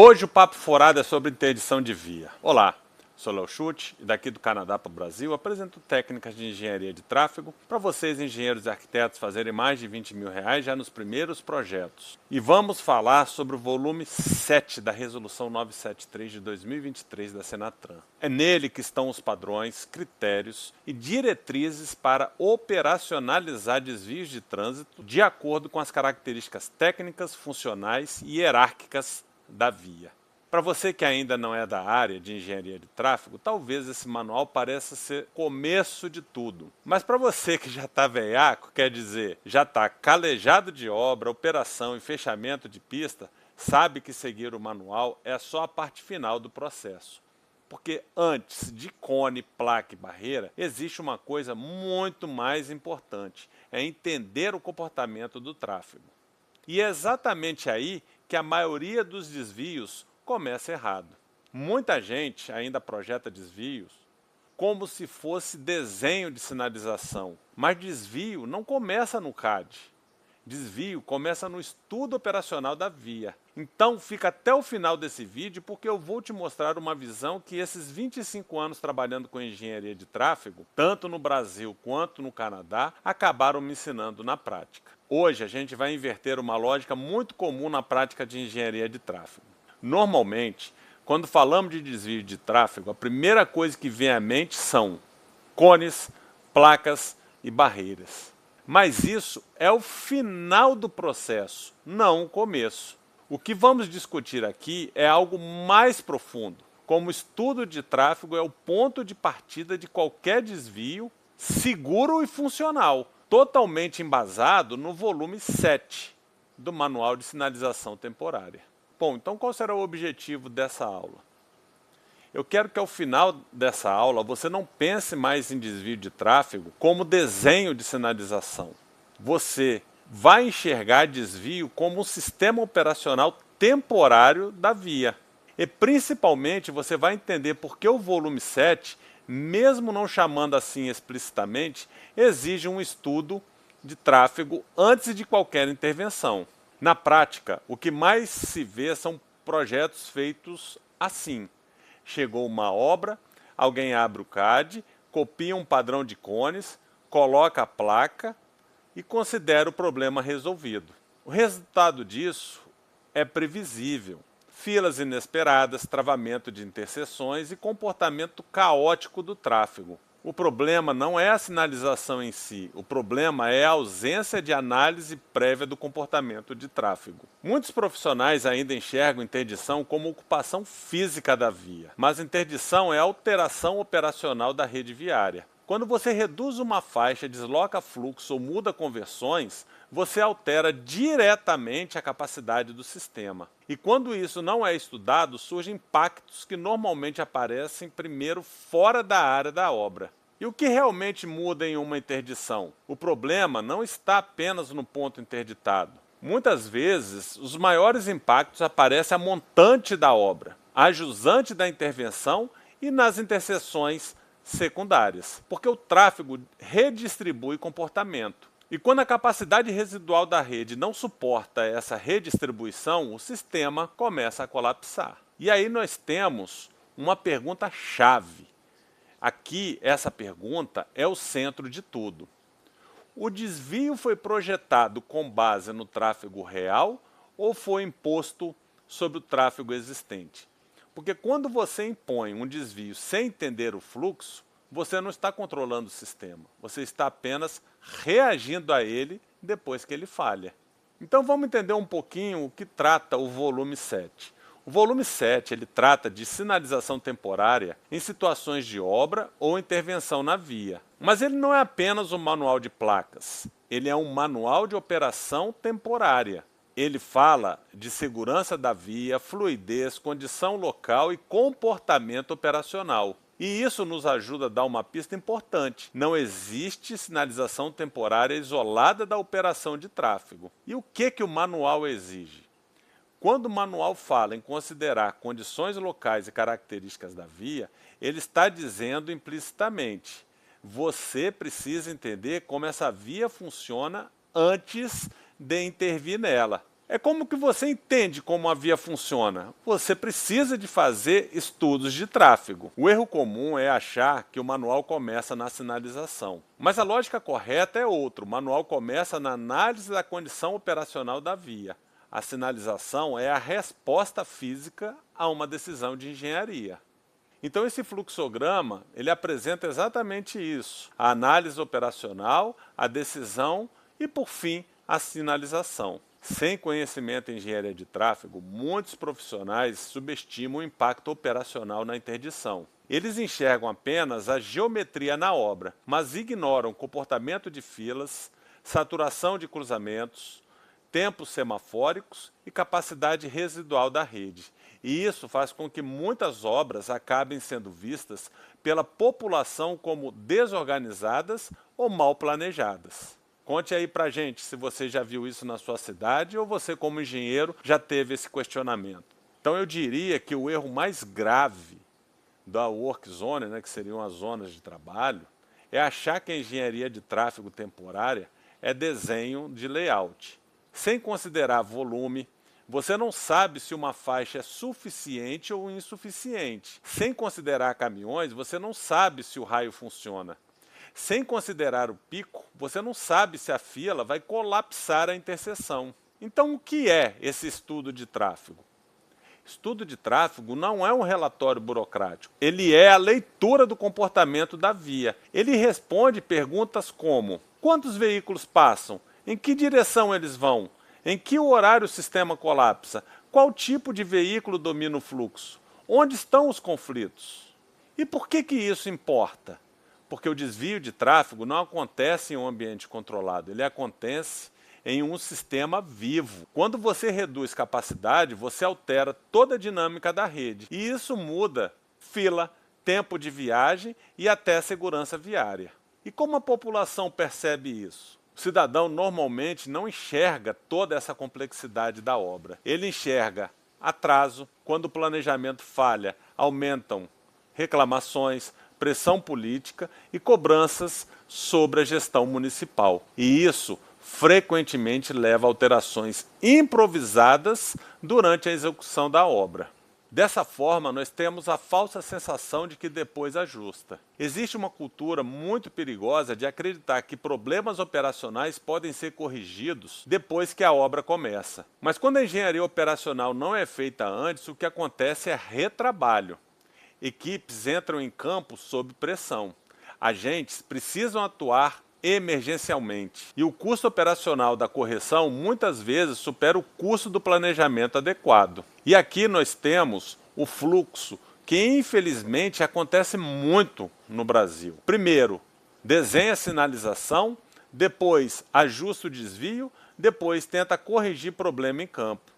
Hoje o Papo Furado é sobre interdição de via. Olá, sou Léo Schutt e daqui do Canadá para o Brasil apresento técnicas de engenharia de tráfego para vocês, engenheiros e arquitetos, fazerem mais de R$20 mil já nos primeiros projetos. E vamos falar sobre o volume 7 da Resolução 973 de 2023 da Senatran. É nele que estão os padrões, critérios e diretrizes para operacionalizar desvios de trânsito de acordo com as características técnicas, funcionais e hierárquicas da via. Para você que ainda não é da área de engenharia de tráfego, talvez esse manual pareça ser começo de tudo. Mas para você que já está velhaco, quer dizer, já está calejado de obra, operação e fechamento de pista, sabe que seguir o manual é só a parte final do processo. Porque antes de cone, placa e barreira, existe uma coisa muito mais importante, é entender o comportamento do tráfego. E é exatamente aí que a maioria dos desvios começa errado. Muita gente ainda projeta desvios como se fosse desenho de sinalização, mas desvio não começa no CAD. Desvio começa no estudo operacional da via. Então fica até o final desse vídeo porque eu vou te mostrar uma visão que esses 25 anos trabalhando com engenharia de tráfego, tanto no Brasil quanto no Canadá, acabaram me ensinando na prática. Hoje a gente vai inverter uma lógica muito comum na prática de engenharia de tráfego. Normalmente, quando falamos de desvio de tráfego, a primeira coisa que vem à mente são cones, placas e barreiras. Mas isso é o final do processo, não o começo. O que vamos discutir aqui é algo mais profundo, como o estudo de tráfego é o ponto de partida de qualquer desvio seguro e funcional, totalmente embasado no volume 7 do Manual de Sinalização Temporária. Bom, então qual será o objetivo dessa aula? Eu quero que ao final dessa aula você não pense mais em desvio de tráfego como desenho de sinalização. Você vai enxergar desvio como um sistema operacional temporário da via. E principalmente você vai entender por que o volume 7, mesmo não chamando assim explicitamente, exige um estudo de tráfego antes de qualquer intervenção. Na prática, o que mais se vê são projetos feitos assim. Chegou uma obra, alguém abre o CAD, copia um padrão de cones, coloca a placa e considera o problema resolvido. O resultado disso é previsível. Filas inesperadas, travamento de interseções e comportamento caótico do tráfego. O problema não é a sinalização em si, o problema é a ausência de análise prévia do comportamento de tráfego. Muitos profissionais ainda enxergam interdição como ocupação física da via, mas interdição é alteração operacional da rede viária. Quando você reduz uma faixa, desloca fluxo ou muda conversões, você altera diretamente a capacidade do sistema. E quando isso não é estudado, surgem impactos que normalmente aparecem primeiro fora da área da obra. E o que realmente muda em uma interdição? O problema não está apenas no ponto interditado. Muitas vezes, os maiores impactos aparecem a montante da obra, a jusante da intervenção e nas interseções secundárias, porque o tráfego redistribui comportamento. E quando a capacidade residual da rede não suporta essa redistribuição, o sistema começa a colapsar. E aí nós temos uma pergunta-chave. Aqui, essa pergunta é o centro de tudo. O desvio foi projetado com base no tráfego real ou foi imposto sobre o tráfego existente? Porque quando você impõe um desvio sem entender o fluxo, você não está controlando o sistema, você está apenas reagindo a ele depois que ele falha. Então vamos entender um pouquinho o que trata o volume 7. O volume 7 ele trata de sinalização temporária em situações de obra ou intervenção na via. Mas ele não é apenas um manual de placas, ele é um manual de operação temporária. Ele fala de segurança da via, fluidez, condição local e comportamento operacional. E isso nos ajuda a dar uma pista importante. Não existe sinalização temporária isolada da operação de tráfego. E o que o manual exige? Quando o manual fala em considerar condições locais e características da via, ele está dizendo implicitamente: você precisa entender como essa via funciona antes de intervir nela. É como que você entende como a via funciona? Você precisa de fazer estudos de tráfego. O erro comum é achar que o manual começa na sinalização. Mas a lógica correta é outra. O manual começa na análise da condição operacional da via. A sinalização é a resposta física a uma decisão de engenharia. Então esse fluxograma, ele apresenta exatamente isso. A análise operacional, a decisão e, por fim, a sinalização. Sem conhecimento em engenharia de tráfego, muitos profissionais subestimam o impacto operacional na interdição. Eles enxergam apenas a geometria na obra, mas ignoram comportamento de filas, saturação de cruzamentos, tempos semafóricos e capacidade residual da rede. E isso faz com que muitas obras acabem sendo vistas pela população como desorganizadas ou mal planejadas. Conte aí pra gente se você já viu isso na sua cidade ou você, como engenheiro, já teve esse questionamento. Então eu diria que o erro mais grave da work zone, né, que seriam as zonas de trabalho, é achar que a engenharia de tráfego temporária é desenho de layout. Sem considerar volume, você não sabe se uma faixa é suficiente ou insuficiente. Sem considerar caminhões, você não sabe se o raio funciona. Sem considerar o pico, você não sabe se a fila vai colapsar a interseção. Então, o que é esse estudo de tráfego? Estudo de tráfego não é um relatório burocrático. Ele é a leitura do comportamento da via. Ele responde perguntas como: quantos veículos passam? Em que direção eles vão? Em que horário o sistema colapsa? Qual tipo de veículo domina o fluxo? Onde estão os conflitos? E por que isso importa? Porque o desvio de tráfego não acontece em um ambiente controlado, ele acontece em um sistema vivo. Quando você reduz capacidade, você altera toda a dinâmica da rede. E isso muda fila, tempo de viagem e até segurança viária. E como a população percebe isso? O cidadão normalmente não enxerga toda essa complexidade da obra. Ele enxerga atraso, quando o planejamento falha, aumentam reclamações, pressão política e cobranças sobre a gestão municipal. E isso frequentemente leva a alterações improvisadas durante a execução da obra. Dessa forma, nós temos a falsa sensação de que depois ajusta. Existe uma cultura muito perigosa de acreditar que problemas operacionais podem ser corrigidos depois que a obra começa. Mas quando a engenharia operacional não é feita antes, o que acontece é retrabalho. Equipes entram em campo sob pressão. Agentes precisam atuar emergencialmente. E o custo operacional da correção muitas vezes supera o custo do planejamento adequado. E aqui nós temos o fluxo, que infelizmente acontece muito no Brasil. Primeiro, desenha a sinalização, depois ajusta o desvio, depois tenta corrigir problema em campo.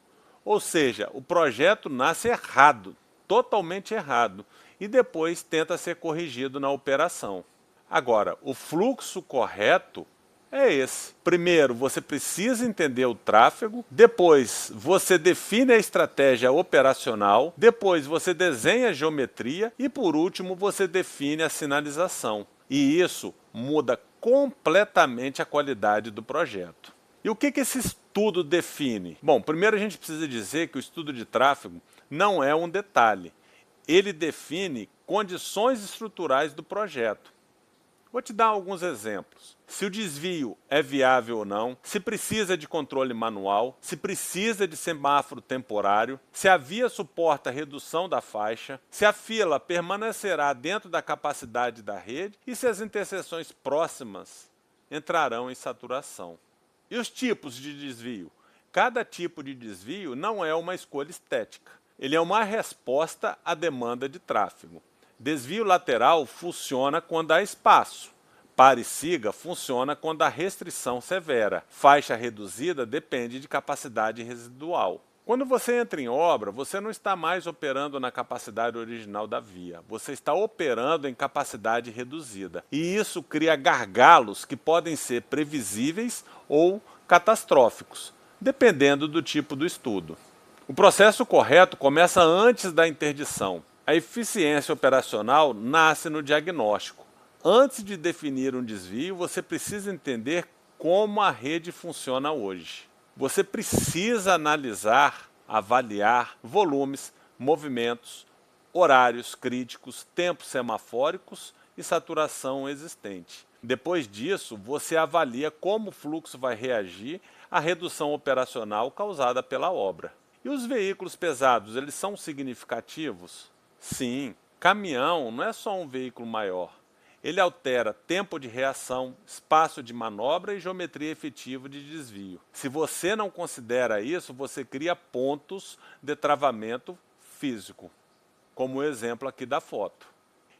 Ou seja, o projeto nasce errado, totalmente errado, e depois tenta ser corrigido na operação. Agora, o fluxo correto é esse. Primeiro, você precisa entender o tráfego, depois você define a estratégia operacional, depois você desenha a geometria e, por último, você define a sinalização. E isso muda completamente a qualidade do projeto. E o que esse estudo define? Bom, primeiro a gente precisa dizer que o estudo de tráfego não é um detalhe. Ele define condições estruturais do projeto. Vou te dar alguns exemplos. Se o desvio é viável ou não, se precisa de controle manual, se precisa de semáforo temporário, se a via suporta a redução da faixa, se a fila permanecerá dentro da capacidade da rede e se as interseções próximas entrarão em saturação. E os tipos de desvio? Cada tipo de desvio não é uma escolha estética. Ele é uma resposta à demanda de tráfego. Desvio lateral funciona quando há espaço. Pare e siga funciona quando há restrição severa. Faixa reduzida depende de capacidade residual. Quando você entra em obra, você não está mais operando na capacidade original da via. Você está operando em capacidade reduzida. E isso cria gargalos que podem ser previsíveis ou catastróficos, dependendo do tipo do estudo. O processo correto começa antes da interdição. A eficiência operacional nasce no diagnóstico. Antes de definir um desvio, você precisa entender como a rede funciona hoje. Você precisa analisar, avaliar volumes, movimentos, horários críticos, tempos semafóricos e saturação existente. Depois disso, você avalia como o fluxo vai reagir à redução operacional causada pela obra. E os veículos pesados, eles são significativos? Sim, caminhão não é só um veículo maior. Ele altera tempo de reação, espaço de manobra e geometria efetiva de desvio. Se você não considera isso, você cria pontos de travamento físico, como o exemplo aqui da foto.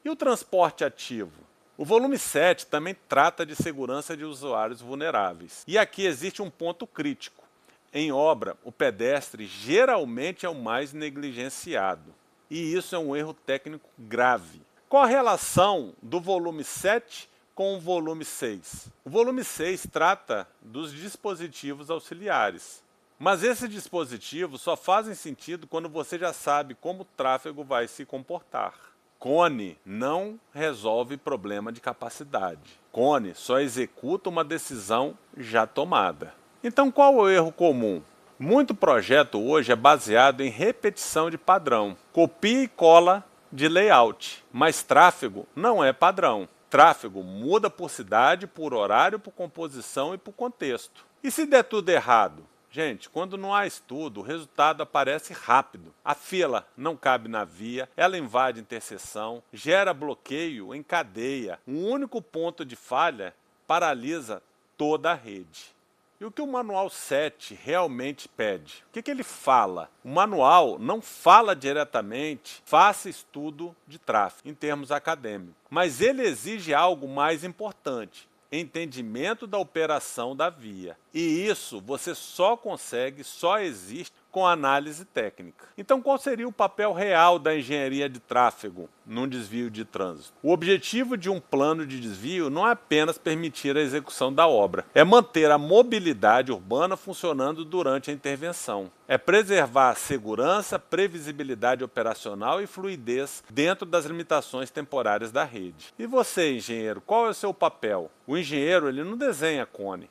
E o transporte ativo? O volume 7 também trata de segurança de usuários vulneráveis. E aqui existe um ponto crítico. Em obra, o pedestre geralmente é o mais negligenciado. E isso é um erro técnico grave. Qual a relação do volume 7 com o volume 6? O volume 6 trata dos dispositivos auxiliares. Mas esses dispositivos só fazem sentido quando você já sabe como o tráfego vai se comportar. Cone não resolve problema de capacidade. Cone só executa uma decisão já tomada. Então qual é o erro comum? Muito projeto hoje é baseado em repetição de padrão. Copia e cola de layout, mas tráfego não é padrão. Tráfego muda por cidade, por horário, por composição e por contexto. E se der tudo errado? Gente, quando não há estudo, o resultado aparece rápido. A fila não cabe na via, ela invade interseção, gera bloqueio em cadeia. Um único ponto de falha paralisa toda a rede. E o que o Manual 7 realmente pede? O que ele fala? O manual não fala diretamente, faça estudo de tráfego, em termos acadêmicos. Mas ele exige algo mais importante: entendimento da operação da via. E isso você só consegue, só existe com análise técnica. Então qual seria o papel real da engenharia de tráfego num desvio de trânsito? O objetivo de um plano de desvio não é apenas permitir a execução da obra, é manter a mobilidade urbana funcionando durante a intervenção. É preservar a segurança, previsibilidade operacional e fluidez dentro das limitações temporárias da rede. E você, engenheiro, qual é o seu papel? O engenheiro, ele não desenha cone.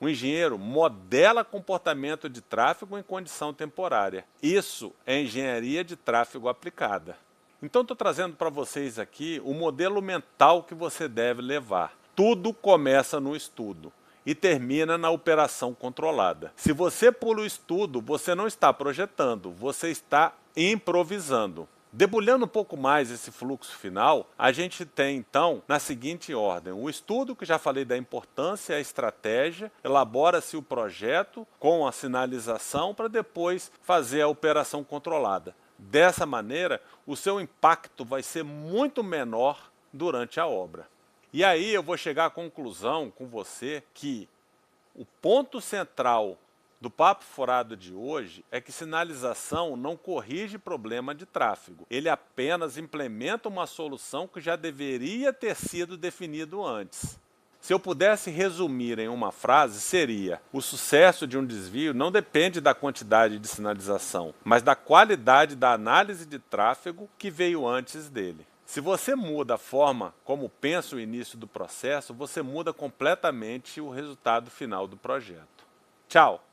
O engenheiro modela comportamento de tráfego em condição temporária. Isso é engenharia de tráfego aplicada. Então estou trazendo para vocês aqui o modelo mental que você deve levar. Tudo começa no estudo e termina na operação controlada. Se você pula o estudo, você não está projetando, você está improvisando. Debulhando um pouco mais esse fluxo final, a gente tem então na seguinte ordem: o estudo, que já falei da importância, a estratégia, elabora-se o projeto com a sinalização para depois fazer a operação controlada. Dessa maneira, o seu impacto vai ser muito menor durante a obra. E aí eu vou chegar à conclusão com você que o ponto central do papo furado de hoje é que sinalização não corrige problema de tráfego. Ele apenas implementa uma solução que já deveria ter sido definido antes. Se eu pudesse resumir em uma frase, seria: o sucesso de um desvio não depende da quantidade de sinalização, mas da qualidade da análise de tráfego que veio antes dele. Se você muda a forma como pensa o início do processo, você muda completamente o resultado final do projeto. Tchau!